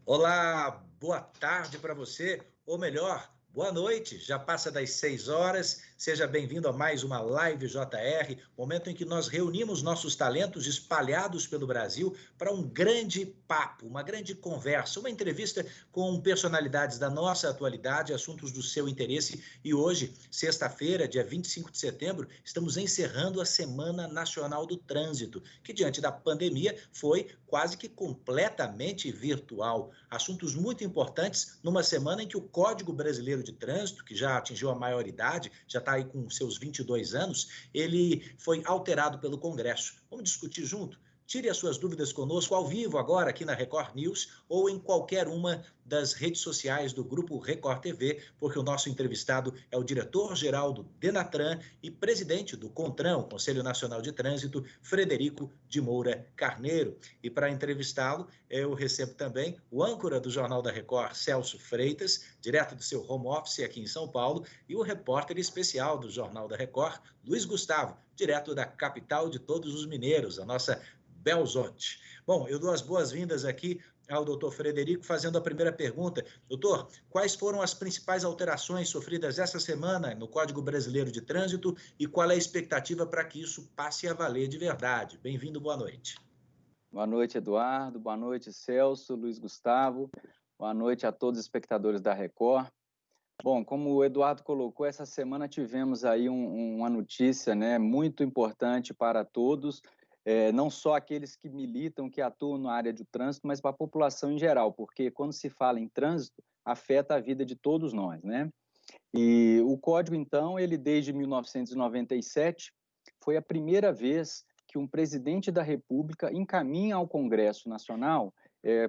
Olá, boa tarde para você, ou melhor, boa noite. Já passa das 6 horas. Seja bem-vindo a mais uma Live JR, momento em que nós reunimos nossos talentos espalhados pelo Brasil para um grande papo, uma grande conversa, uma entrevista com personalidades da nossa atualidade, assuntos do seu interesse. E hoje, sexta-feira, dia 25 de setembro, estamos encerrando a Semana Nacional do Trânsito, que diante da pandemia foi quase que completamente virtual. Assuntos muito importantes numa semana em que o Código Brasileiro de Trânsito, que já atingiu a maioridade, já está aí com seus 22 anos, ele foi alterado pelo Congresso. Vamos discutir junto? Tire as suas dúvidas conosco ao vivo agora aqui na Record News ou em qualquer uma das redes sociais do Grupo Record TV, porque o nosso entrevistado é o diretor-geral do Denatran e presidente do CONTRAN, o Conselho Nacional de Trânsito, Frederico de Moura Carneiro. E para entrevistá-lo, eu recebo também o âncora do Jornal da Record, Celso Freitas, direto do seu home office aqui em São Paulo, e o repórter especial do Jornal da Record, Luiz Gustavo, direto da capital de todos os mineiros, a nossa Belzonte. Bom, eu dou as boas-vindas aqui ao doutor Frederico, fazendo a primeira pergunta. Doutor, quais foram as principais alterações sofridas essa semana no Código Brasileiro de Trânsito e qual é a expectativa para que isso passe a valer de verdade? Bem-vindo, boa noite. Boa noite, Eduardo. Boa noite, Celso, Luiz Gustavo. Boa noite a todos os espectadores da Record. Bom, como o Eduardo colocou, essa semana tivemos aí uma notícia, né, muito importante para todos, não só aqueles que militam, que atuam na área de trânsito, mas para a população em geral, porque quando se fala em trânsito, afeta a vida de todos nós, né? E o Código, então, ele desde 1997, foi a primeira vez que um presidente da República encaminha ao Congresso Nacional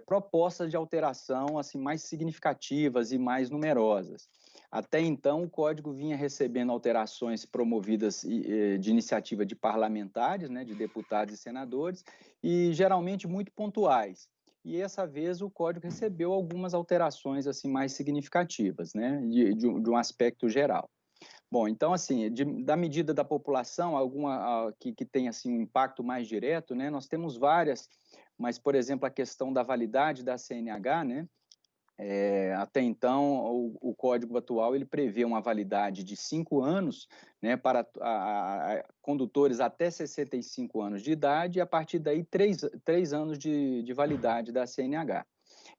propostas de alteração assim, mais significativas e mais numerosas. Até então, o Código vinha recebendo alterações promovidas de iniciativa de parlamentares, né, de deputados e senadores, e geralmente muito pontuais. E essa vez o Código recebeu algumas alterações assim, mais significativas, né, de um aspecto geral. Bom, então, assim, da medida da população, alguma que tem assim, um impacto mais direto, né, nós temos várias, mas, por exemplo, a questão da validade da CNH, né, até então, o Código atual ele prevê uma validade de 5 anos, né, para condutores até 65 anos de idade e, a partir daí, 3 anos de validade da CNH.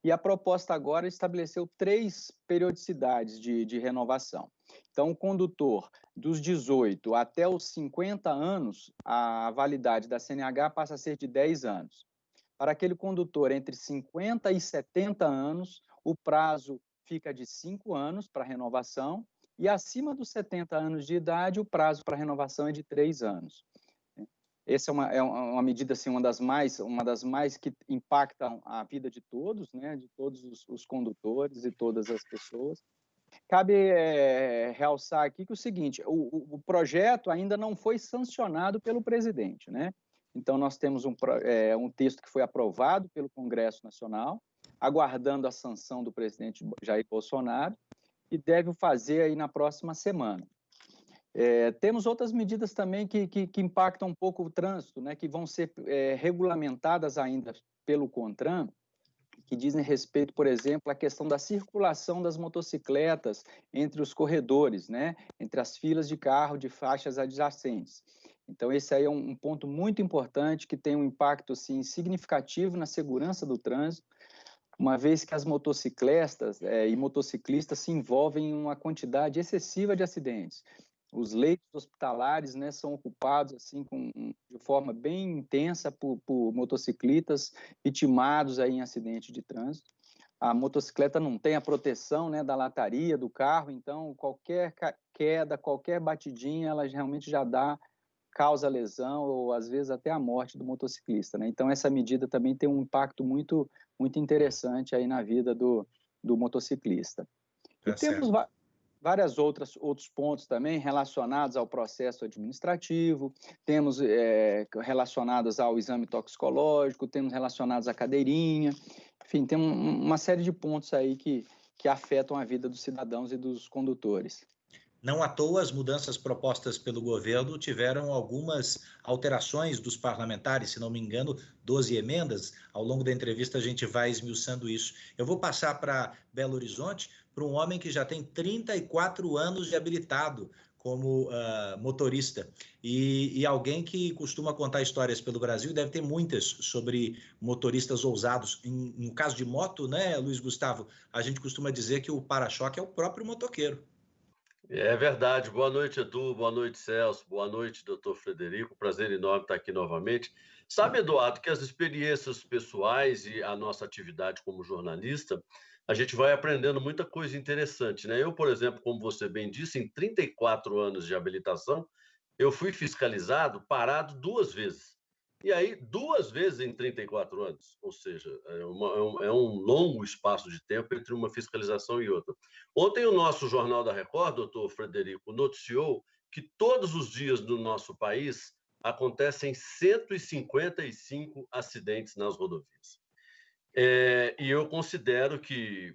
E a proposta agora estabeleceu 3 periodicidades de renovação. Então, o condutor dos 18 até os 50 anos, a validade da CNH passa a ser de 10 anos. Para aquele condutor entre 50 e 70 anos, o prazo fica de 5 anos para renovação, e acima dos 70 anos de idade, o prazo para renovação é de 3 anos. Essa é uma medida, assim, uma das mais que impactam a vida de todos, né, de todos os condutores e todas as pessoas. Cabe realçar aqui que o seguinte, o projeto ainda não foi sancionado pelo presidente, né? Então, nós temos um texto que foi aprovado pelo Congresso Nacional, aguardando a sanção do presidente Jair Bolsonaro, e deve fazer aí na próxima semana. Temos outras medidas também que impactam um pouco o trânsito, né, que vão ser regulamentadas ainda pelo CONTRAN, que dizem respeito, por exemplo, à questão da circulação das motocicletas entre os corredores, né, entre as filas de carro de faixas adjacentes. Então, esse aí é um ponto muito importante que tem um impacto assim, significativo na segurança do trânsito, uma vez que as motocicletas e motociclistas se envolvem em uma quantidade excessiva de acidentes. Os leitos hospitalares, né, são ocupados assim, de forma bem intensa por motociclistas vitimados aí em acidente de trânsito. A motocicleta não tem a proteção, né, da lataria do carro, então qualquer queda, qualquer batidinha, ela realmente já causa lesão ou às vezes até a morte do motociclista, né? Então essa medida também tem um impacto muito interessante aí na vida do motociclista. E temos vários outros pontos também relacionados ao processo administrativo, temos relacionados ao exame toxicológico, temos relacionados à cadeirinha, enfim, tem uma série de pontos aí que afetam a vida dos cidadãos e dos condutores. Não à toa, as mudanças propostas pelo governo tiveram algumas alterações dos parlamentares, se não me engano, 12 emendas. Ao longo da entrevista, a gente vai esmiuçando isso. Eu vou passar para Belo Horizonte, para um homem que já tem 34 anos de habilitado como motorista, e alguém que costuma contar histórias pelo Brasil, deve ter muitas sobre motoristas ousados. No caso de moto, né, Luiz Gustavo, a gente costuma dizer que o para-choque é o próprio motoqueiro. É verdade. Boa noite, Edu. Boa noite, Celso. Boa noite, doutor Frederico. Prazer enorme estar aqui novamente. Sabe, Eduardo, que as experiências pessoais e a nossa atividade como jornalista, a gente vai aprendendo muita coisa interessante, né? Eu, por exemplo, como você bem disse, em 34 anos de habilitação, eu fui fiscalizado, parado 2 vezes. E aí, 2 vezes em 34 anos. Ou seja, é um longo espaço de tempo entre uma fiscalização e outra. Ontem, o nosso Jornal da Record, doutor Frederico, noticiou que todos os dias no nosso país acontecem 155 acidentes nas rodovias. E eu considero que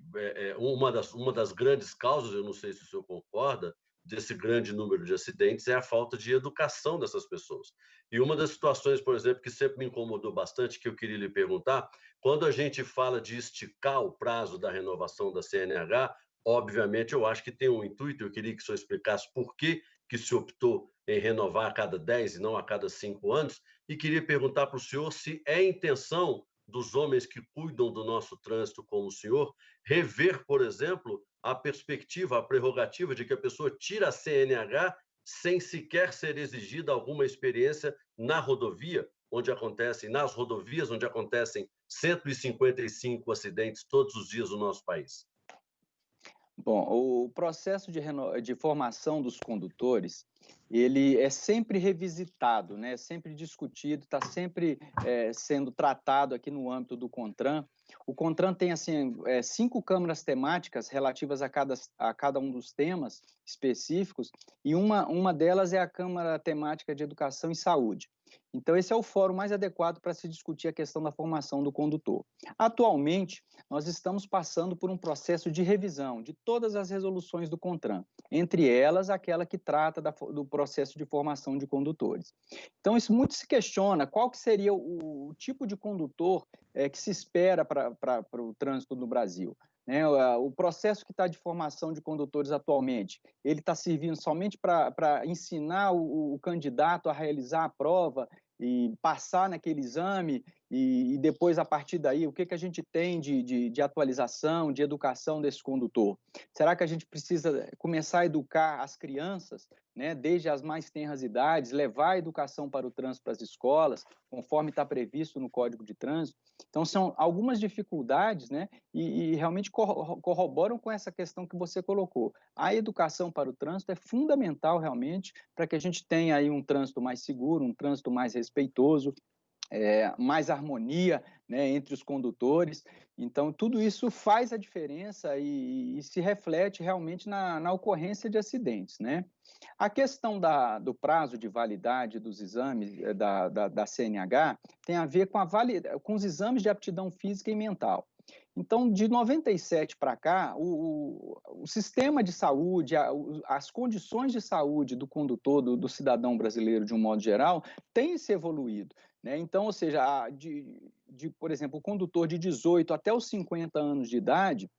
uma das grandes causas, eu não sei se o senhor concorda, desse grande número de acidentes é a falta de educação dessas pessoas. E uma das situações, por exemplo, que sempre me incomodou bastante, que eu queria lhe perguntar, quando a gente fala de esticar o prazo da renovação da CNH, obviamente eu acho que tem um intuito, eu queria que o senhor explicasse por que se optou em renovar a cada 10 e não a cada 5 anos, e queria perguntar para o senhor se é intenção dos homens que cuidam do nosso trânsito como o senhor, rever, por exemplo, a perspectiva, a prerrogativa de que a pessoa tira a CNH sem sequer ser exigida alguma experiência na rodovia, nas rodovias onde acontecem 155 acidentes todos os dias no nosso país. Bom, o processo de formação dos condutores, ele é sempre revisitado, né? Sempre discutido, está sempre sendo tratado aqui no âmbito do CONTRAN. O CONTRAN tem, assim, 5 câmaras temáticas relativas a cada um dos temas específicos, e uma delas é a Câmara Temática de Educação e Saúde. Então, esse é o fórum mais adequado para se discutir a questão da formação do condutor. Atualmente, nós estamos passando por um processo de revisão de todas as resoluções do CONTRAN, entre elas aquela que trata do processo de formação de condutores. Então, isso muito se questiona qual que seria o tipo de condutor que se espera para o trânsito no Brasil. O processo que está de formação de condutores atualmente, ele está servindo somente para ensinar o candidato a realizar a prova e passar naquele exame, e depois, a partir daí, o que a gente tem de atualização, de educação desse condutor? Será que a gente precisa começar a educar as crianças, né, desde as mais tenras idades, levar a educação para o trânsito para as escolas, conforme está previsto no Código de Trânsito? Então, são algumas dificuldades, né, e realmente corroboram com essa questão que você colocou. A educação para o trânsito é fundamental, realmente, para que a gente tenha aí um trânsito mais seguro, um trânsito mais respeitoso, mais harmonia, né, entre os condutores. Então, tudo isso faz a diferença e se reflete realmente na ocorrência de acidentes, né? A questão do prazo de validade dos exames da CNH tem a ver com os exames de aptidão física e mental. Então, de 97 para cá, o sistema de saúde, as condições de saúde do condutor, do cidadão brasileiro, de um modo geral, tem se evoluído, né? Então, ou seja, por exemplo, o condutor de 18 até os 50 anos de idade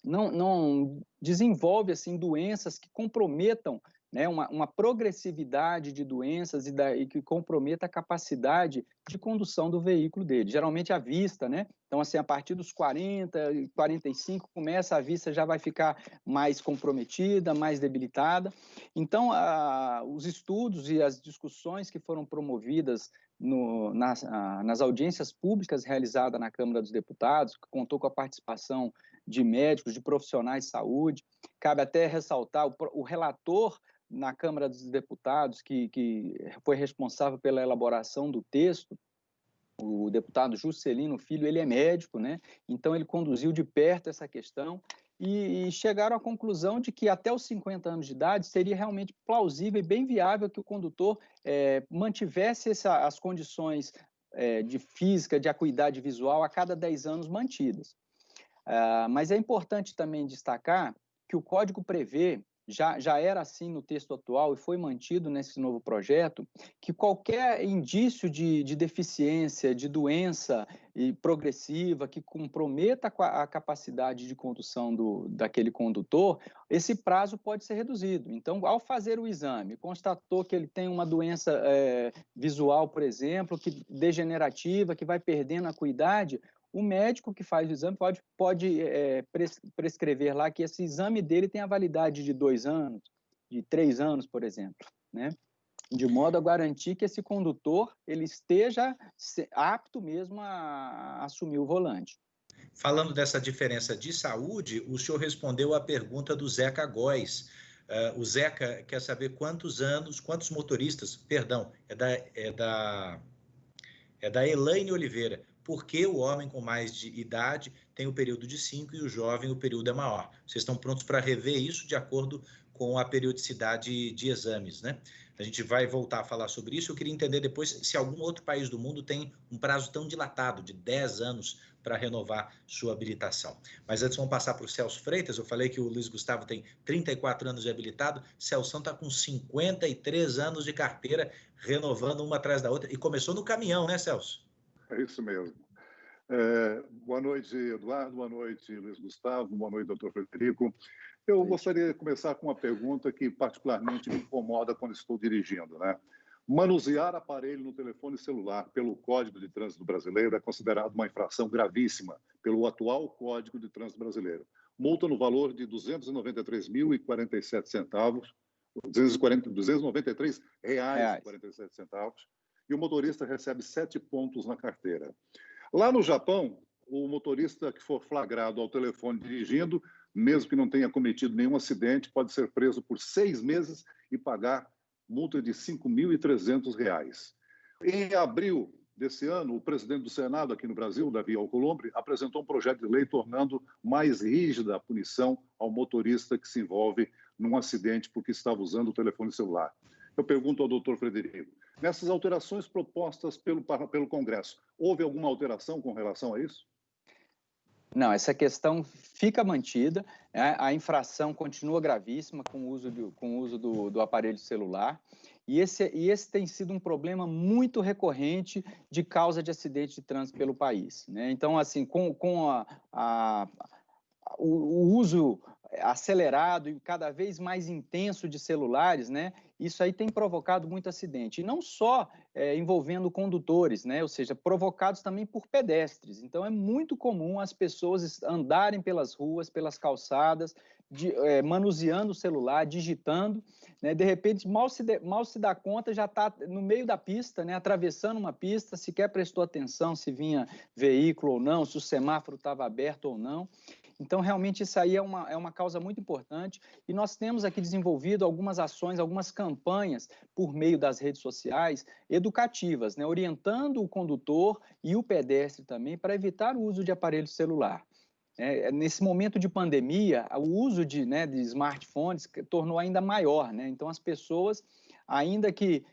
não desenvolve, assim, doenças que comprometam, né, uma progressividade de doenças e que comprometa a capacidade de condução do veículo dele. Geralmente a vista, né? Então, assim, a partir dos 40, 45, começa a vista já vai ficar mais comprometida, mais debilitada. Então, os estudos e as discussões que foram promovidas nas audiências públicas realizadas na Câmara dos Deputados, que contou com a participação de médicos, de profissionais de saúde. Cabe até ressaltar o relator na Câmara dos Deputados, que foi responsável pela elaboração do texto, o deputado Juscelino Filho, ele é médico, né? Então ele conduziu de perto essa questão e chegaram à conclusão de que até os 50 anos de idade seria realmente plausível e bem viável que o condutor mantivesse as condições de física, de acuidade visual a cada 10 anos mantidas. Mas é importante também destacar que o Código prevê já era assim no texto atual e foi mantido nesse novo projeto, que qualquer indício de deficiência, de doença progressiva que comprometa a capacidade de condução daquele condutor, esse prazo pode ser reduzido. Então, ao fazer o exame, constatou que ele tem uma doença visual, por exemplo, degenerativa, que vai perdendo a acuidade, o médico que faz o exame pode prescrever lá que esse exame dele tem a validade de 2 anos, de 3 anos, por exemplo, né? De modo a garantir que esse condutor ele esteja apto mesmo a assumir o volante. Falando dessa diferença de saúde, o senhor respondeu à pergunta do Zeca Góes. O Zeca quer saber quantos motoristas, perdão, é da Elaine Oliveira. Por que o homem com mais de idade tem o período de 5 e o jovem o período é maior? Vocês estão prontos para rever isso de acordo com a periodicidade de exames, né? A gente vai voltar a falar sobre isso. Eu queria entender depois se algum outro país do mundo tem um prazo tão dilatado, de 10 anos, para renovar sua habilitação. Mas antes vamos passar para o Celso Freitas. Eu falei que o Luiz Gustavo tem 34 anos de habilitado. Celso está com 53 anos de carteira, renovando uma atrás da outra. E começou no caminhão, né, Celso? É isso mesmo. Boa noite, Eduardo. Boa noite, Luiz Gustavo. Boa noite, doutor Frederico. Eu gostaria de começar com uma pergunta que particularmente me incomoda quando estou dirigindo, né? Manusear aparelho no telefone celular pelo Código de Trânsito Brasileiro é considerado uma infração gravíssima pelo atual Código de Trânsito Brasileiro. Multa no valor de R$ 293.047, R$ 293,47, e o motorista recebe 7 pontos na carteira. Lá no Japão, o motorista que for flagrado ao telefone dirigindo, mesmo que não tenha cometido nenhum acidente, pode ser preso por 6 meses e pagar multa de R$ 5.300. Em abril desse ano, o presidente do Senado aqui no Brasil, Davi Alcolumbre, apresentou um projeto de lei tornando mais rígida a punição ao motorista que se envolve num acidente porque estava usando o telefone celular. Eu pergunto ao doutor Frederico, nessas alterações propostas pelo Congresso, houve alguma alteração com relação a isso? Não, essa questão fica mantida, né? A infração continua gravíssima com o uso do aparelho celular, e esse tem sido um problema muito recorrente de causa de acidente de trânsito pelo país, né? Então, assim, com o uso acelerado e cada vez mais intenso de celulares, né? Isso aí tem provocado muito acidente, e não só envolvendo condutores, né? Ou seja, provocados também por pedestres. Então, é muito comum as pessoas andarem pelas ruas, pelas calçadas, manuseando o celular, digitando, né? De repente, mal se dá conta, já está no meio da pista, né? Atravessando uma pista, sequer prestou atenção se vinha veículo ou não, se o semáforo estava aberto ou não. Então, realmente, isso aí é uma causa muito importante, e nós temos aqui desenvolvido algumas ações, algumas campanhas por meio das redes sociais educativas, né, orientando o condutor e o pedestre também para evitar o uso de aparelho celular. Nesse momento de pandemia, o uso de smartphones tornou ainda maior, né? Então, as pessoas, ainda que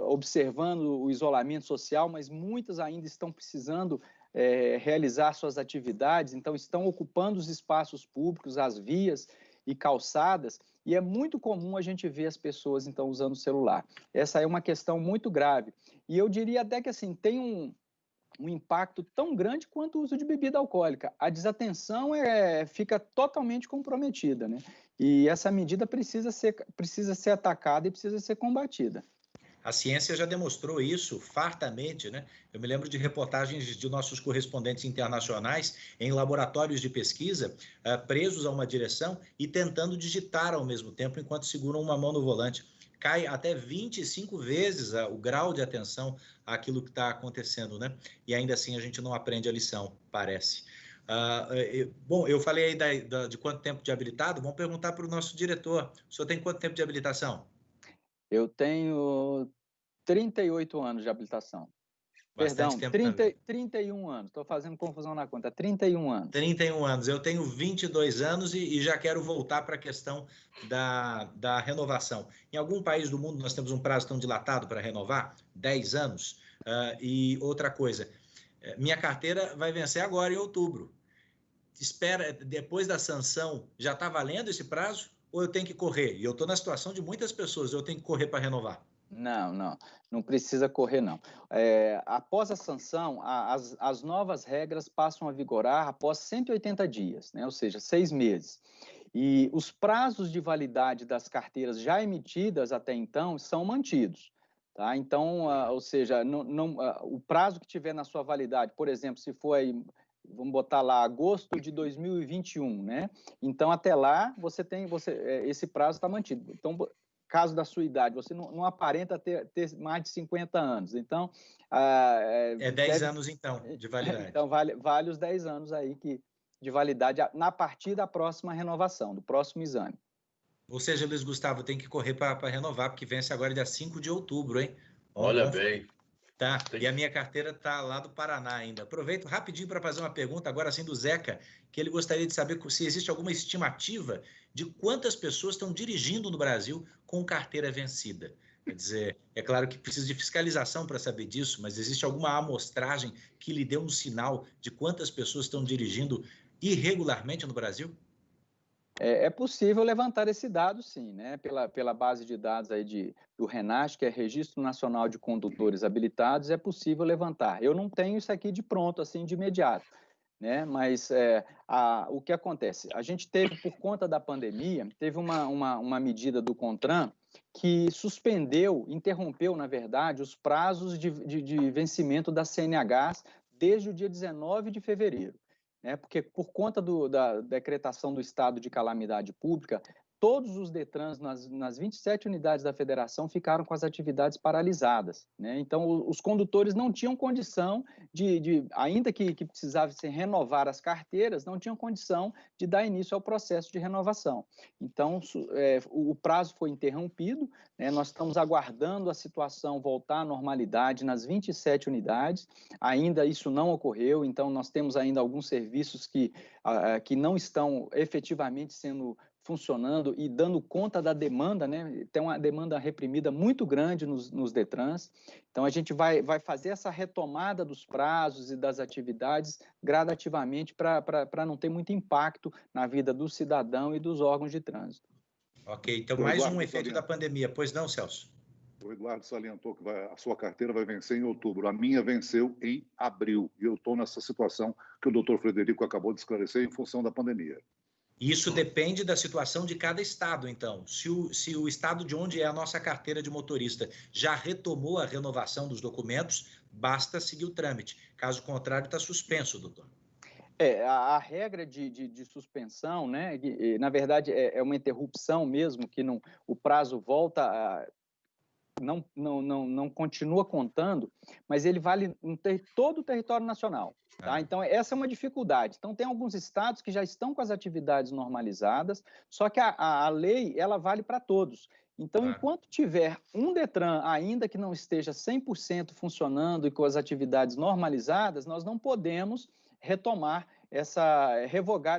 observando o isolamento social, mas muitas ainda estão precisando realizar suas atividades, então estão ocupando os espaços públicos, as vias e calçadas, e é muito comum a gente ver as pessoas, então, usando o celular. Essa é uma questão muito grave. E eu diria até que, assim, tem um impacto tão grande quanto o uso de bebida alcoólica. A desatenção fica totalmente comprometida, né? E essa medida precisa ser atacada e precisa ser combatida. A ciência já demonstrou isso fartamente, né? Eu me lembro de reportagens de nossos correspondentes internacionais em laboratórios de pesquisa, presos a uma direção e tentando digitar ao mesmo tempo enquanto seguram uma mão no volante. Cai até 25 vezes o grau de atenção àquilo que está acontecendo, né? E ainda assim a gente não aprende a lição, parece. Bom, eu falei aí de quanto tempo de habilitado, vamos perguntar para o nosso diretor. O senhor tem quanto tempo de habilitação? Eu tenho 38 anos de habilitação. Bastante tempo 31 anos. Estou fazendo confusão na conta. 31 anos. 31 anos. Eu tenho 22 anos e já quero voltar para a questão da renovação. Em algum país do mundo nós temos um prazo tão dilatado para renovar? 10 anos. E outra coisa, minha carteira vai vencer agora em outubro. Espera, depois da sanção, já está valendo esse prazo? ou eu tenho que correr? E eu estou na situação de muitas pessoas, eu tenho que correr para renovar. Não precisa correr, não. Após a sanção, as novas regras passam a vigorar após 180 dias, né? Ou seja, 6 meses. E os prazos de validade das carteiras já emitidas até então são mantidos. Tá? Então, ou seja, o prazo que tiver na sua validade, por exemplo, se for aí, vamos botar lá, agosto de 2021, né? Então, até lá, esse prazo está mantido. Então, caso da sua idade, você não aparenta ter mais de 50 anos. Então... É 10 anos, então, de validade. Então, vale os 10 anos aí de validade na partir da próxima renovação, do próximo exame. Ou seja, Luiz Gustavo, tem que correr para renovar, porque vence agora dia 5 de outubro, hein? Olha bem. Tá, e a minha carteira está lá do Paraná ainda. Aproveito rapidinho para fazer uma pergunta, agora sim, do Zeca, que ele gostaria de saber se existe alguma estimativa de quantas pessoas estão dirigindo no Brasil com carteira vencida. Quer dizer, é claro que precisa de fiscalização para saber disso, mas existe alguma amostragem que lhe dê um sinal de quantas pessoas estão dirigindo irregularmente no Brasil? É possível levantar esse dado, sim, né? Pela base de dados aí do RENASC, que é Registro Nacional de Condutores Habilitados, é possível levantar. Eu não tenho isso aqui de pronto, assim, de imediato, né? Mas o que acontece? A gente teve, por conta da pandemia, teve uma medida do CONTRAN que interrompeu, na verdade, os prazos de vencimento das CNHs desde o dia 19 de fevereiro. Porque por conta da decretação do estado de calamidade pública, todos os DETRANs nas 27 unidades da federação ficaram com as atividades paralisadas, né? Então, os condutores não tinham condição ainda que precisassem renovar as carteiras, não tinham condição de dar início ao processo de renovação. Então, o prazo foi interrompido, né? Nós estamos aguardando a situação voltar à normalidade nas 27 unidades, ainda isso não ocorreu, então nós temos ainda alguns serviços que não estão efetivamente funcionando e dando conta da demanda, né? Tem uma demanda reprimida muito grande nos DETRANs. Então, a gente vai fazer essa retomada dos prazos e das atividades gradativamente para não ter muito impacto na vida do cidadão e dos órgãos de trânsito. Ok, então mais um efeito da pandemia. Pois não, Celso? O Eduardo salientou que a sua carteira vai vencer em outubro. A minha venceu em abril. E eu estou nessa situação que o doutor Frederico acabou de esclarecer em função da pandemia. Isso depende da situação de cada estado, então. Se o estado de onde é a nossa carteira de motorista já retomou a renovação dos documentos, basta seguir o trâmite. Caso contrário, está suspenso, doutor. A regra de suspensão, né, na verdade, é uma interrupção mesmo, que o prazo volta não continua contando, mas ele vale em todo o território nacional. Tá? Então, essa é uma dificuldade. Então, tem alguns estados que já estão com as atividades normalizadas, só que a lei, ela vale para todos. Então, enquanto tiver um DETRAN ainda que não esteja 100% funcionando e com as atividades normalizadas, nós não podemos revogar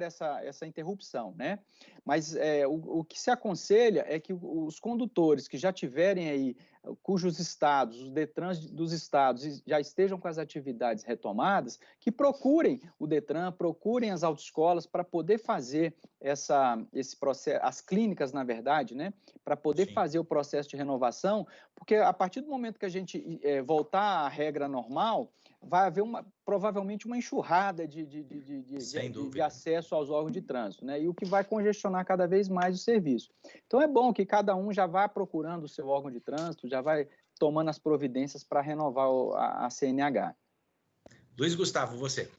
essa interrupção, né? Mas o que se aconselha é que os condutores que já tiverem aí, cujos estados, os DETRANs dos estados já estejam com as atividades retomadas, que procurem o DETRAN, procurem as autoescolas para poder fazer esse processo, as clínicas, na verdade, né? Para poder fazer o processo de renovação, porque a partir do momento que a gente voltar à regra normal, vai haver provavelmente uma enxurrada de acesso aos órgãos de trânsito, né? E o que vai congestionar cada vez mais o serviço. Então, é bom que cada um já vá procurando o seu órgão de trânsito, já vai tomando as providências para renovar a CNH. Luiz Gustavo, você.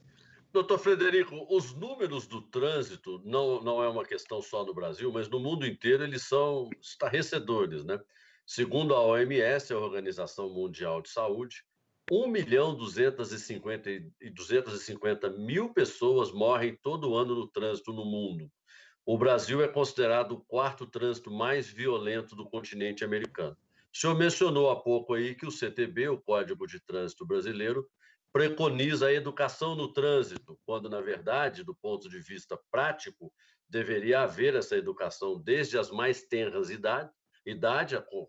Doutor Frederico, os números do trânsito não é uma questão só no Brasil, mas no mundo inteiro eles são estarrecedores, né? Segundo a OMS, a Organização Mundial de Saúde, 1.250.000 pessoas morrem todo ano no trânsito no mundo. O Brasil é considerado o quarto trânsito mais violento do continente americano. O senhor mencionou há pouco aí que o CTB, o Código de Trânsito Brasileiro, preconiza a educação no trânsito, quando, na verdade, do ponto de vista prático, deveria haver essa educação desde as mais tenras idades,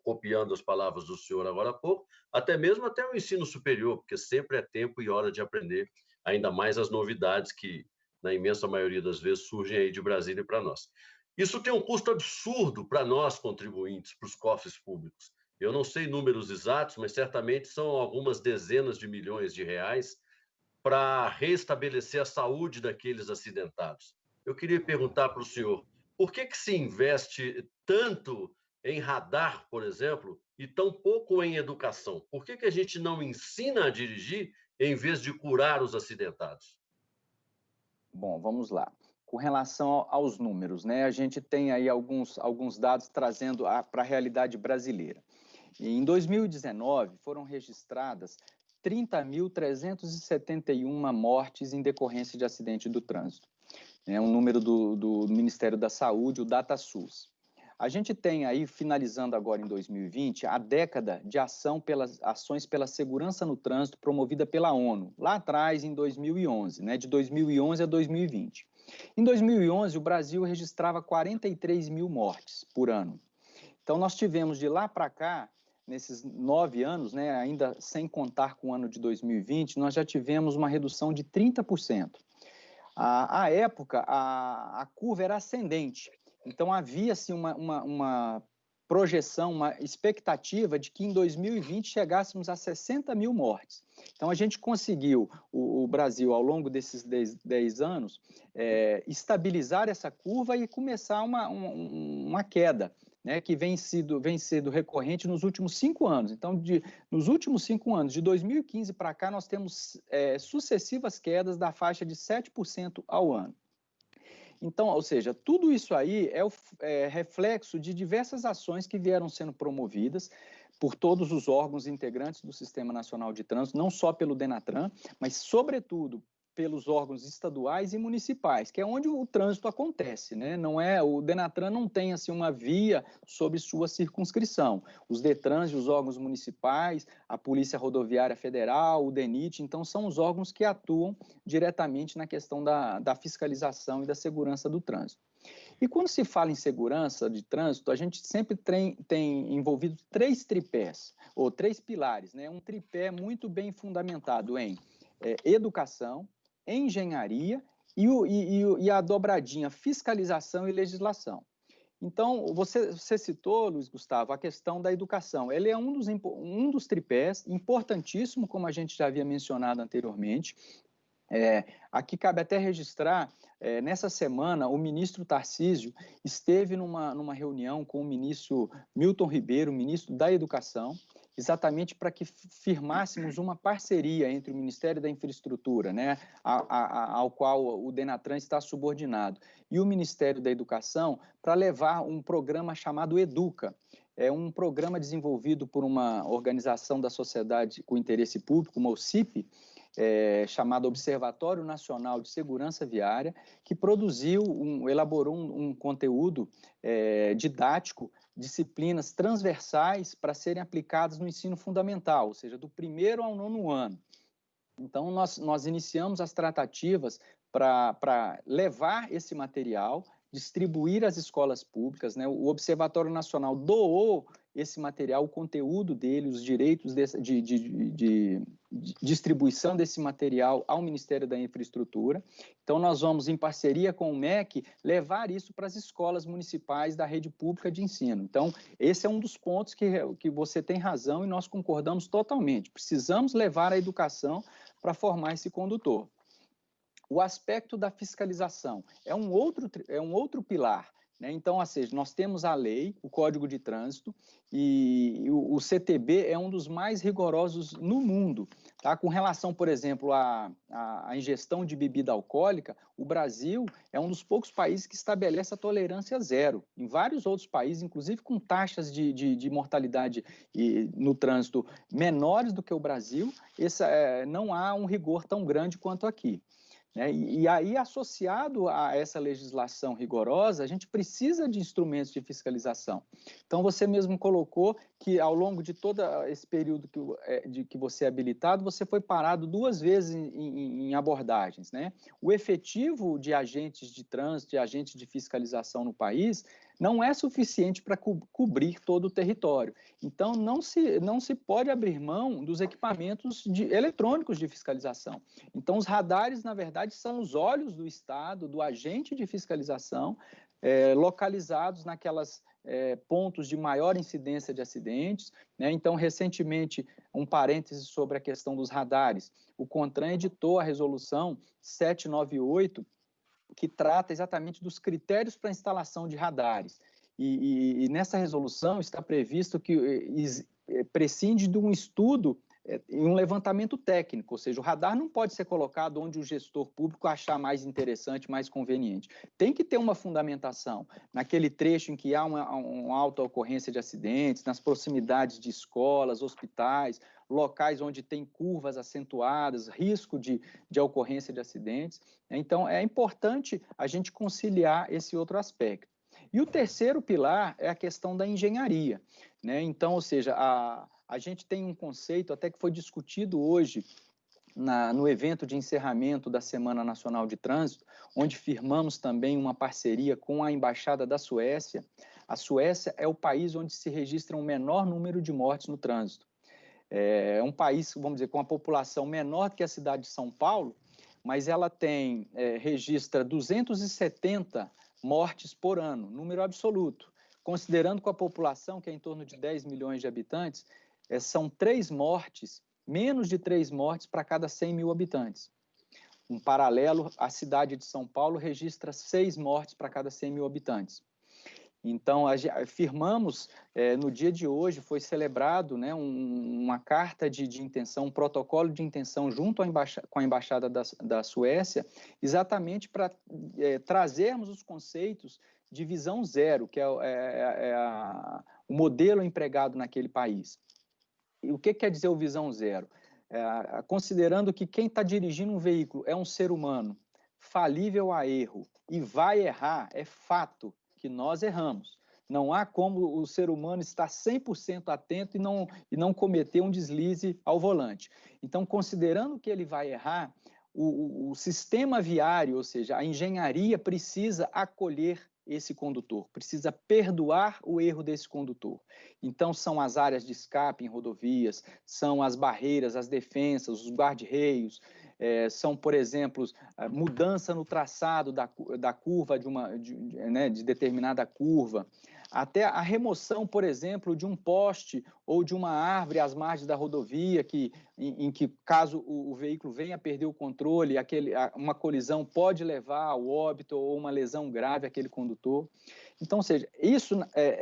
copiando as palavras do senhor agora há pouco, até mesmo até o ensino superior, porque sempre é tempo e hora de aprender, ainda mais as novidades que, na imensa maioria das vezes, surgem aí de Brasília para nós. Isso tem um custo absurdo para nós, contribuintes, para os cofres públicos. Eu não sei números exatos, mas certamente são algumas dezenas de milhões de reais para restabelecer a saúde daqueles acidentados. Eu queria perguntar para o senhor, por que se investe tanto em radar, por exemplo, e tão pouco em educação? Por que a gente não ensina a dirigir em vez de curar os acidentados? Bom, vamos lá. Com relação aos números, né? A gente tem aí alguns dados trazendo para a realidade brasileira. Em 2019, foram registradas 30.371 mortes em decorrência de acidente do trânsito. É um número do Ministério da Saúde, o DataSUS. A gente tem aí, finalizando agora em 2020, a década de ações pela segurança no trânsito promovida pela ONU, lá atrás, em 2011, né, de 2011 a 2020. Em 2011, o Brasil registrava 43 mil mortes por ano. Então, nós tivemos de lá para cá, nesses 9 anos, né, ainda sem contar com o ano de 2020, nós já tivemos uma redução de 30%. À época, a curva era ascendente, então havia-se uma projeção, uma expectativa de que em 2020 chegássemos a 60 mil mortes. Então, a gente conseguiu, o Brasil, ao longo desses 10 anos, estabilizar essa curva e começar uma queda, né, que vem sendo recorrente nos últimos 5 anos. Então, nos últimos 5 anos, de 2015 para cá, nós temos sucessivas quedas da faixa de 7% ao ano. Então, ou seja, tudo isso aí é reflexo de diversas ações que vieram sendo promovidas por todos os órgãos integrantes do Sistema Nacional de Trânsito, não só pelo Denatran, mas, sobretudo, pelos órgãos estaduais e municipais, que é onde o trânsito acontece, né? O Denatran não tem assim uma via sobre sua circunscrição. Os Detrans e os órgãos municipais, a Polícia Rodoviária Federal, o DENIT, então são os órgãos que atuam diretamente na questão da fiscalização e da segurança do trânsito. E quando se fala em segurança de trânsito, a gente sempre tem envolvido 3 tripés, ou 3 pilares, né? Um tripé muito bem fundamentado em educação, engenharia e a dobradinha fiscalização e legislação. Então, você citou, Luiz Gustavo, a questão da educação. Ele é um dos tripés, importantíssimo, como a gente já havia mencionado anteriormente. Aqui cabe até registrar, nessa semana, o ministro Tarcísio esteve numa reunião com o ministro Milton Ribeiro, ministro da Educação, exatamente para que firmássemos uma parceria entre o Ministério da Infraestrutura, né, ao qual o Denatran está subordinado, e o Ministério da Educação, para levar um programa chamado Educa. É um programa desenvolvido por uma organização da sociedade com interesse público, uma OCIP, chamado Observatório Nacional de Segurança Viária, que elaborou um conteúdo didático, disciplinas transversais para serem aplicadas no ensino fundamental, ou seja, do 1º ao 9º ano. Então, nós iniciamos as tratativas para levar esse material, distribuir às escolas públicas, né? O Observatório Nacional doou esse material, o conteúdo dele, os direitos de distribuição desse material ao Ministério da Infraestrutura. Então, nós vamos, em parceria com o MEC, levar isso para as escolas municipais da rede pública de ensino. Então, esse é um dos pontos que você tem razão e nós concordamos totalmente. Precisamos levar a educação para formar esse condutor. O aspecto da fiscalização é um outro pilar, né? Então, ou seja, nós temos a lei, o Código de Trânsito, e o CTB é um dos mais rigorosos no mundo. Tá? Com relação, por exemplo, à ingestão de bebida alcoólica, o Brasil é um dos poucos países que estabelece a tolerância zero. Em vários outros países, inclusive com taxas de mortalidade no trânsito menores do que o Brasil, não há um rigor tão grande quanto aqui. E aí, associado a essa legislação rigorosa, a gente precisa de instrumentos de fiscalização. Então, você mesmo colocou que, ao longo de todo esse período que você é habilitado, você foi parado 2 vezes em abordagens, né? O efetivo de agentes de trânsito, de agentes de fiscalização no país, não é suficiente para cobrir todo o território. Então, não se pode abrir mão dos equipamentos eletrônicos de fiscalização. Então, os radares, na verdade, são os olhos do Estado, do agente de fiscalização, localizados naquelas pontos de maior incidência de acidentes, né? Então, recentemente, um parêntese sobre a questão dos radares, o CONTRAN editou a resolução 798, que trata exatamente dos critérios para a instalação de radares. E nessa resolução está previsto que prescinde de um estudo e um levantamento técnico, ou seja, o radar não pode ser colocado onde o gestor público achar mais interessante, mais conveniente. Tem que ter uma fundamentação naquele trecho em que há uma alta ocorrência de acidentes, nas proximidades de escolas, hospitais, locais onde tem curvas acentuadas, risco de ocorrência de acidentes. Então, é importante a gente conciliar esse outro aspecto. E o terceiro pilar é a questão da engenharia, né? Então, ou seja, a gente tem um conceito até que foi discutido hoje no evento de encerramento da Semana Nacional de Trânsito, onde firmamos também uma parceria com a Embaixada da Suécia. A Suécia é o país onde se registra o menor número de mortes no trânsito. É um país, vamos dizer, com uma população menor que a cidade de São Paulo, mas ela registra 270 mortes por ano, número absoluto. Considerando com a população, que é em torno de 10 milhões de habitantes, são menos de 3 mortes para cada 100 mil habitantes. Um paralelo, a cidade de São Paulo registra 6 mortes para cada 100 mil habitantes. Então, firmamos, no dia de hoje, foi celebrado, né, uma carta de intenção, um protocolo de intenção junto com a Embaixada da Suécia, exatamente para trazermos os conceitos de visão zero, que é o modelo empregado naquele país. E o que quer dizer o visão zero? Considerando que quem está dirigindo um veículo é um ser humano, falível a erro, e vai errar, é fato que nós erramos. Não há como o ser humano estar 100% atento e não cometer um deslize ao volante. Então, considerando que ele vai errar, o sistema viário, ou seja, a engenharia precisa acolher esse condutor, precisa perdoar o erro desse condutor. Então, são as áreas de escape em rodovias, são as barreiras, as defensas, os guarda-reios, são, por exemplo, a mudança no traçado da curva, de determinada curva, até a remoção, por exemplo, de um poste ou de uma árvore às margens da rodovia, em que, caso o veículo venha a perder o controle, uma colisão pode levar ao óbito ou uma lesão grave àquele condutor. Então, ou seja, isso,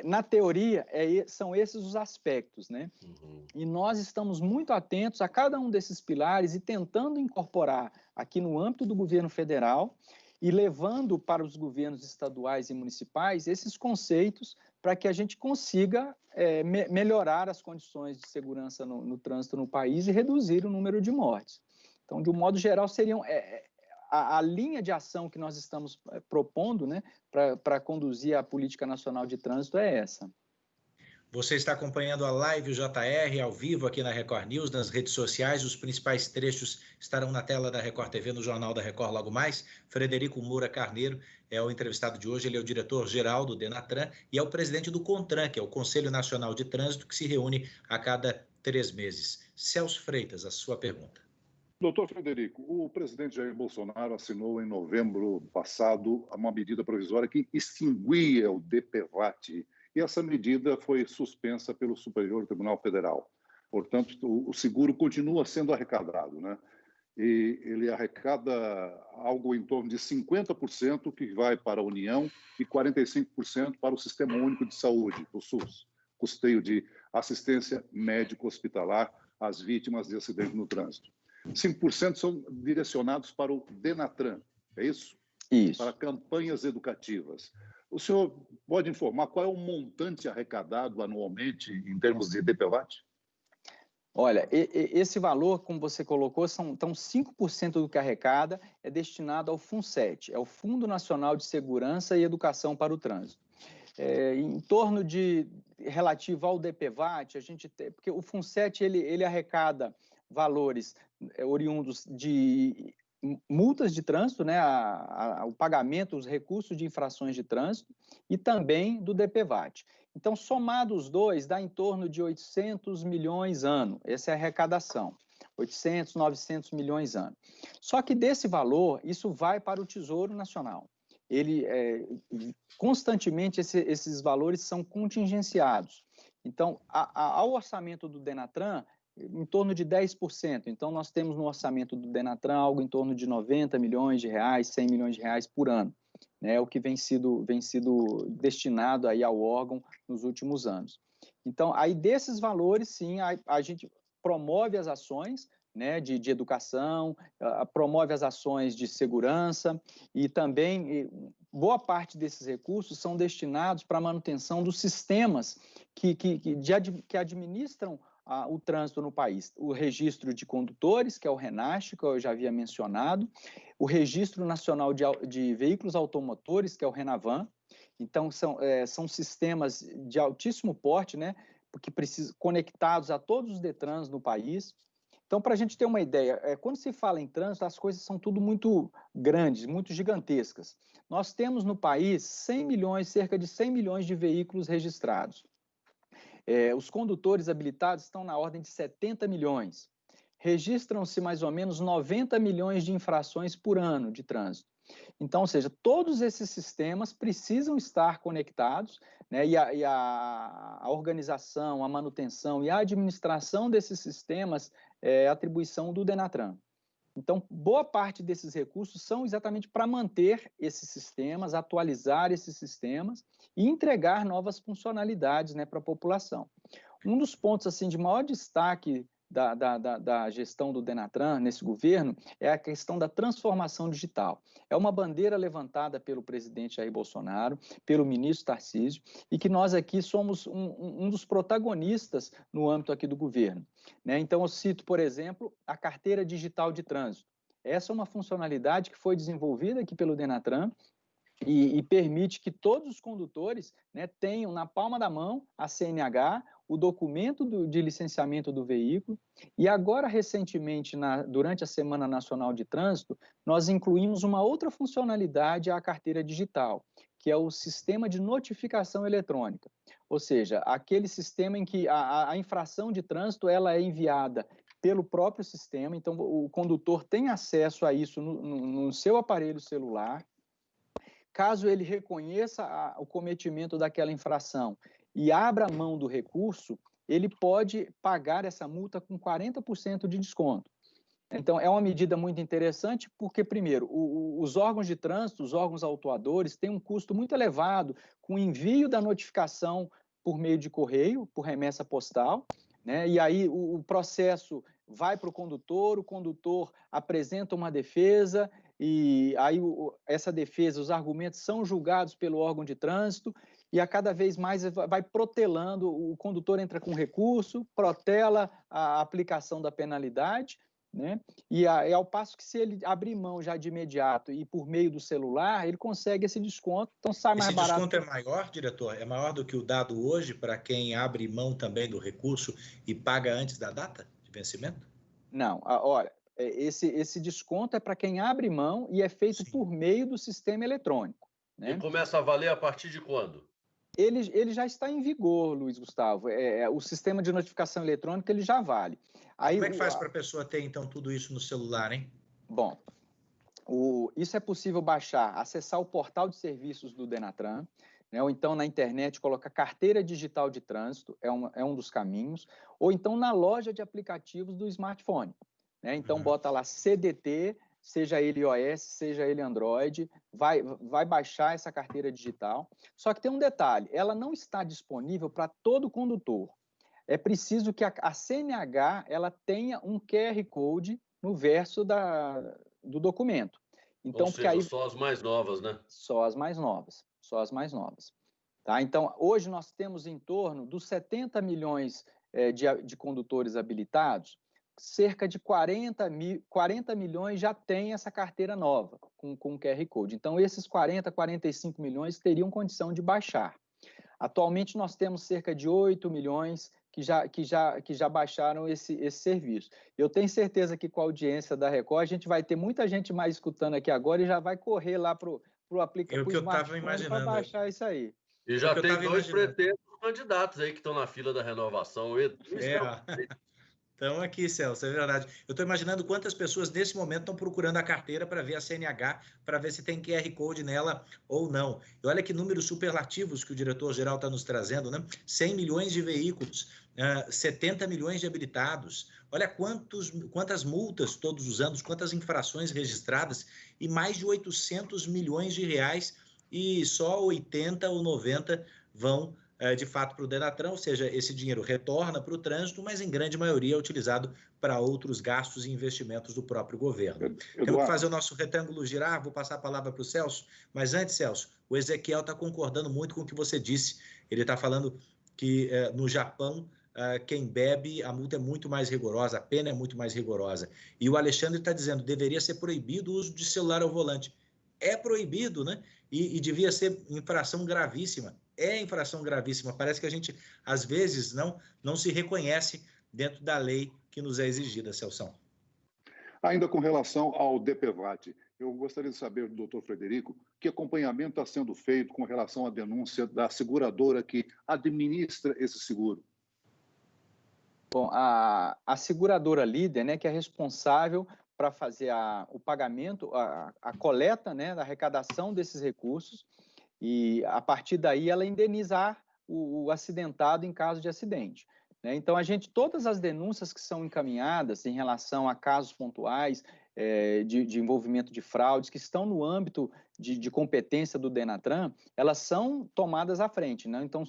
na teoria, são esses os aspectos, né? Uhum. E nós estamos muito atentos a cada um desses pilares e tentando incorporar aqui no âmbito do governo federal e levando para os governos estaduais e municipais esses conceitos para que a gente consiga melhorar as condições de segurança no trânsito no país e reduzir o número de mortes. Então, de um modo geral, seriam a linha de ação que nós estamos propondo, né, para conduzir a Política Nacional de Trânsito é essa. Você está acompanhando a Live JR ao vivo aqui na Record News, nas redes sociais. Os principais trechos estarão na tela da Record TV, no Jornal da Record logo mais. Frederico Moura Carneiro é o entrevistado de hoje. Ele é o diretor-geral do Denatran e é o presidente do CONTRAN, que é o Conselho Nacional de Trânsito, que se reúne a cada 3 meses. Celso Freitas, a sua pergunta. Doutor Frederico, o presidente Jair Bolsonaro assinou em novembro passado uma medida provisória que extinguia o DPVAT, e essa medida foi suspensa pelo Superior Tribunal Federal. Portanto, o seguro continua sendo arrecadado, né? E ele arrecada algo em torno de 50% que vai para a União e 45% para o Sistema Único de Saúde, o SUS, custeio de assistência médico-hospitalar às vítimas de acidente no trânsito. 5% são direcionados para o Denatran, é isso? Isso. Para campanhas educativas. O senhor pode informar qual é o montante arrecadado anualmente em termos de DPVAT? Olha, esse valor, como você colocou, então 5% do que arrecada é destinado ao FUNSET, é o Fundo Nacional de Segurança e Educação para o Trânsito. Em torno relativo ao DPVAT, a gente tem, porque o FUNSET ele arrecada valores oriundos de multas de trânsito, né, o pagamento, os recursos de infrações de trânsito e também do DPVAT. Então, somado os dois, dá em torno de 800 milhões ano. Essa é a arrecadação. 800, 900 milhões ano. Só que desse valor, isso vai para o Tesouro Nacional. Constantemente, esses valores são contingenciados. Então, ao orçamento do Denatran, em torno de 10%. Então, nós temos no orçamento do Denatran algo em torno de 90 milhões de reais, 100 milhões de reais por ano, né? O que vem sido destinado aí ao órgão nos últimos anos. Então, aí desses valores, sim, a gente promove as ações, né, de educação, promove as ações de segurança e também boa parte desses recursos são destinados para a manutenção dos sistemas que administram o trânsito no país. O registro de condutores, que é o RENAST, que eu já havia mencionado, o Registro Nacional de Veículos Automotores, que é o RENAVAN. Então, são sistemas de altíssimo porte, né, que precisam conectados a todos os DETRANs no país. Então, para a gente ter uma ideia, quando se fala em trânsito, as coisas são tudo muito grandes, muito gigantescas. Nós temos no país cerca de 100 milhões de veículos registrados. Os condutores habilitados estão na ordem de 70 milhões. Registram-se mais ou menos 90 milhões de infrações por ano de trânsito. Então, ou seja, todos esses sistemas precisam estar conectados, né, e a organização, a manutenção e a administração desses sistemas é atribuição do Denatran. Então, boa parte desses recursos são exatamente para manter esses sistemas, atualizar esses sistemas e entregar novas funcionalidades, né, para a população. Um dos pontos assim, de maior destaque da gestão do Denatran nesse governo é a questão da transformação digital. É uma bandeira levantada pelo presidente Jair Bolsonaro, pelo ministro Tarcísio, e que nós aqui somos um dos protagonistas no âmbito aqui do governo, né? Então, eu cito, por exemplo, a carteira digital de trânsito. Essa é uma funcionalidade que foi desenvolvida aqui pelo Denatran e permite que todos os condutores, né, tenham na palma da mão a CNH, o documento de licenciamento do veículo, e agora, recentemente, durante a Semana Nacional de Trânsito, nós incluímos uma outra funcionalidade à carteira digital, que é o sistema de notificação eletrônica, ou seja, aquele sistema em que a infração de trânsito ela é enviada pelo próprio sistema, então o condutor tem acesso a isso no seu aparelho celular. Caso ele reconheça o cometimento daquela infração e abra mão do recurso, ele pode pagar essa multa com 40% de desconto. Então, é uma medida muito interessante porque, primeiro, os órgãos de trânsito, os órgãos autuadores, têm um custo muito elevado com o envio da notificação por meio de correio, por remessa postal, né? E aí o processo vai para o condutor apresenta uma defesa, e aí essa defesa, os argumentos são julgados pelo órgão de trânsito e a cada vez mais vai protelando, o condutor entra com recurso, protela a aplicação da penalidade, né? E ao passo que se ele abrir mão já de imediato e por meio do celular, ele consegue esse desconto, então sai mais barato. Esse desconto é maior, diretor? É maior do que o dado hoje para quem abre mão também do recurso e paga antes da data de vencimento? Não, olha, esse desconto é para quem abre mão e é feito Sim. por meio do sistema eletrônico, né? E começa a valer a partir de quando? Ele já está em vigor, Luiz Gustavo. O sistema de notificação eletrônica ele já vale. Aí, como é que faz para a pessoa ter, então, tudo isso no celular, hein? Bom, isso é possível baixar, acessar o portal de serviços do Denatran, né? Ou então na internet colocar carteira digital de trânsito, é um dos caminhos, ou então na loja de aplicativos do smartphone, né? Então bota lá CDT, seja ele iOS, seja ele Android, vai baixar essa carteira digital. Só que tem um detalhe, ela não está disponível para todo condutor. É preciso que a CNH ela tenha um QR Code no verso do documento. Então, ou seja, aí, só as mais novas, né? Só as mais novas. Tá? Então, hoje nós temos em torno dos 70 milhões de condutores habilitados, cerca de 40 milhões já tem essa carteira nova, com QR Code. Então, esses 45 milhões teriam condição de baixar. Atualmente, nós temos cerca de 8 milhões que já baixaram esse serviço. Eu tenho certeza que com a audiência da Record, a gente vai ter muita gente mais escutando aqui agora e já vai correr lá para o aplicativo, para o smartphone, para baixar isso aí. E já tem dois pretensos candidatos aí que estão na fila da renovação. Então, aqui, Celso, é verdade. Eu estou imaginando quantas pessoas nesse momento estão procurando a carteira para ver a CNH, para ver se tem QR Code nela ou não. E olha que números superlativos que o diretor-geral está nos trazendo, né? 100 milhões de veículos, 70 milhões de habilitados. Olha quantas multas todos os anos, quantas infrações registradas e mais de 800 milhões de reais e só 80 ou 90 vão de fato para o Denatran, ou seja, esse dinheiro retorna para o trânsito, mas em grande maioria é utilizado para outros gastos e investimentos do próprio governo. Temos que fazer o nosso retângulo girar, vou passar a palavra para o Celso, mas antes, Celso, o Ezequiel está concordando muito com o que você disse, ele está falando que no Japão, quem bebe, a multa é muito mais rigorosa, a pena é muito mais rigorosa, e o Alexandre está dizendo, deveria ser proibido o uso de celular ao volante. É proibido, né? E devia ser infração gravíssima. É infração gravíssima. Parece que a gente, às vezes, não se reconhece dentro da lei que nos é exigida, Celso. Ainda com relação ao DPVAT, eu gostaria de saber do doutor Frederico que acompanhamento está sendo feito com relação à denúncia da seguradora que administra esse seguro. Bom, a seguradora líder, né, que é responsável para fazer o pagamento, a coleta, né, da arrecadação desses recursos, e a partir daí ela indeniza o acidentado em caso de acidente. Né? Então, todas as denúncias que são encaminhadas em relação a casos pontuais de envolvimento de fraudes que estão no âmbito de competência do Denatran, elas são tomadas à frente, né? Então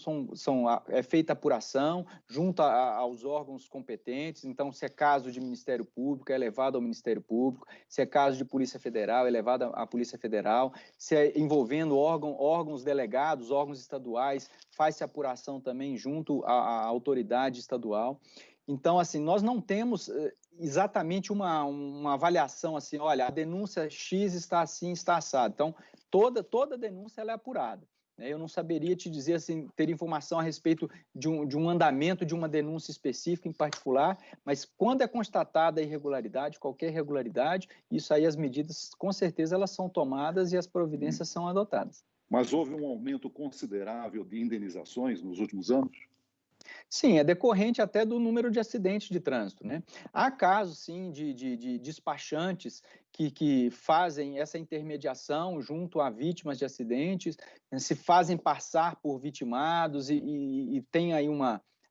é feita apuração junto aos órgãos competentes. Então, se é caso de Ministério Público, é levado ao Ministério Público, se é caso de Polícia Federal, é levado à Polícia Federal, se é envolvendo órgãos delegados, órgãos estaduais, faz-se apuração também junto à autoridade estadual. Então, assim, nós não temos exatamente uma avaliação assim, olha, a denúncia X está assim, está assado. Então, toda denúncia ela é apurada. Né? Eu não saberia te dizer, assim, ter informação a respeito de um andamento de uma denúncia específica em particular, mas quando é constatada a irregularidade, qualquer irregularidade, isso aí as medidas, com certeza, elas são tomadas e as providências são adotadas. Mas houve um aumento considerável de indenizações nos últimos anos? Sim, é decorrente até do número de acidentes de trânsito, né? Há casos, sim, de despachantes que fazem essa intermediação junto a vítimas de acidentes, se fazem passar por vitimados e tem aí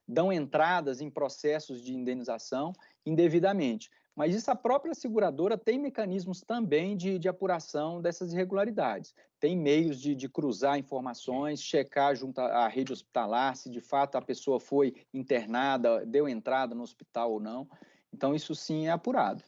dão entradas em processos de indenização indevidamente. Mas isso a própria seguradora tem mecanismos também de apuração dessas irregularidades. Tem meios de cruzar informações, checar junto à rede hospitalar se de fato a pessoa foi internada, deu entrada no hospital ou não. Então, isso sim é apurado.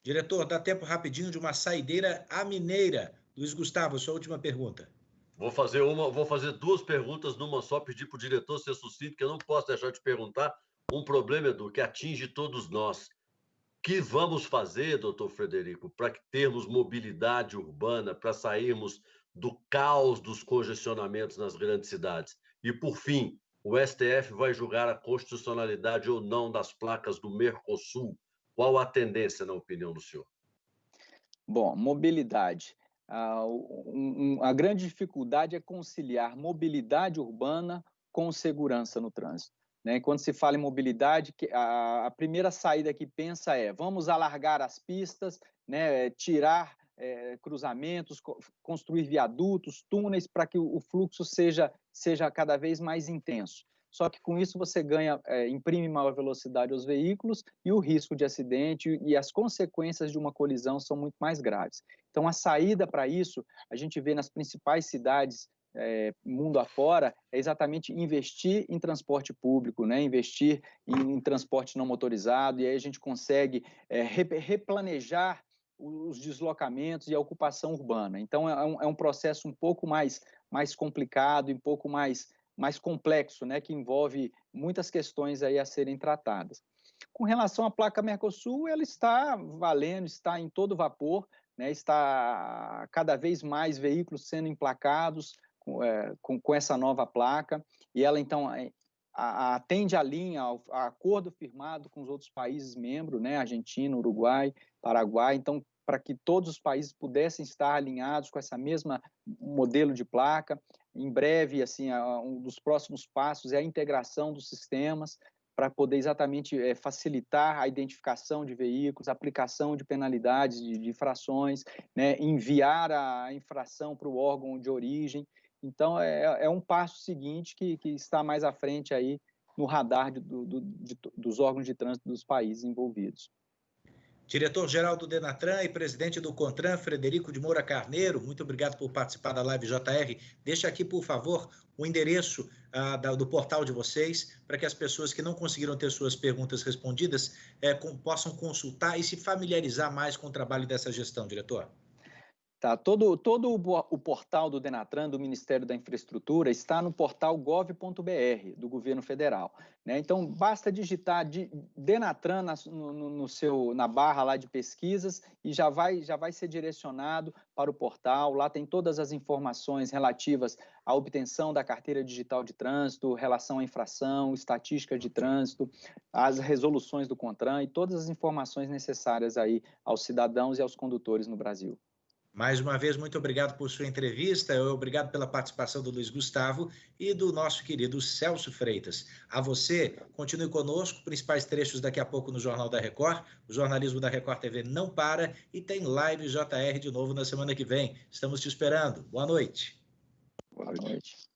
Diretor, dá tempo rapidinho de uma saideira à mineira. Luiz Gustavo, sua última pergunta. Vou fazer duas perguntas numa só, pedir para o diretor ser sucinto, que eu não posso deixar de perguntar um problema, Edu, que atinge todos nós. O que vamos fazer, doutor Frederico, para termos mobilidade urbana, para sairmos do caos dos congestionamentos nas grandes cidades? E, por fim, o STF vai julgar a constitucionalidade ou não das placas do Mercosul. Qual a tendência, na opinião do senhor? Bom, mobilidade. A grande dificuldade é conciliar mobilidade urbana com segurança no trânsito. Né? Quando se fala em mobilidade, a primeira saída que pensa é vamos alargar as pistas, né? Tirar cruzamentos, construir viadutos, túneis para que o fluxo seja cada vez mais intenso. Só que com isso você imprime maior velocidade aos veículos e o risco de acidente e as consequências de uma colisão são muito mais graves. Então, a saída para isso, a gente vê nas principais cidades mundo afora, é exatamente investir em transporte público, né? Investir em transporte não motorizado, e aí a gente consegue replanejar os deslocamentos e a ocupação urbana. Então, é um processo um pouco mais complicado e um pouco mais complexo, né? Que envolve muitas questões aí a serem tratadas. Com relação à placa Mercosul, ela está valendo, está em todo vapor, né? Está cada vez mais veículos sendo emplacados com essa nova placa, e ela, então, atende a linha, a acordo firmado com os outros países membros, né, Argentina, Uruguai, Paraguai, então, para que todos os países pudessem estar alinhados com essa mesma modelo de placa. Em breve, assim, um dos próximos passos é a integração dos sistemas, para poder exatamente facilitar a identificação de veículos, aplicação de penalidades, de infrações, né, enviar a infração para o órgão de origem. Então, é um passo seguinte que está mais à frente aí no radar dos órgãos de trânsito dos países envolvidos. Diretor-geral do Denatran e presidente do CONTRAN, Frederico de Moura Carneiro, muito obrigado por participar da Live JR. Deixa aqui, por favor, o endereço do portal de vocês, para que as pessoas que não conseguiram ter suas perguntas respondidas possam consultar e se familiarizar mais com o trabalho dessa gestão, diretor. Tá, todo o portal do Denatran, do Ministério da Infraestrutura, está no portal gov.br, do governo federal, né? Então, basta digitar Denatran na barra lá de pesquisas e já vai ser direcionado para o portal. Lá tem todas as informações relativas à obtenção da carteira digital de trânsito, relação à infração, estatística de trânsito, as resoluções do CONTRAN e todas as informações necessárias aí aos cidadãos e aos condutores no Brasil. Mais uma vez, muito obrigado por sua entrevista, obrigado pela participação do Luiz Gustavo e do nosso querido Celso Freitas. A você, continue conosco, principais trechos daqui a pouco no Jornal da Record. O jornalismo da Record TV não para e tem Live JR de novo na semana que vem. Estamos te esperando. Boa noite. Boa noite.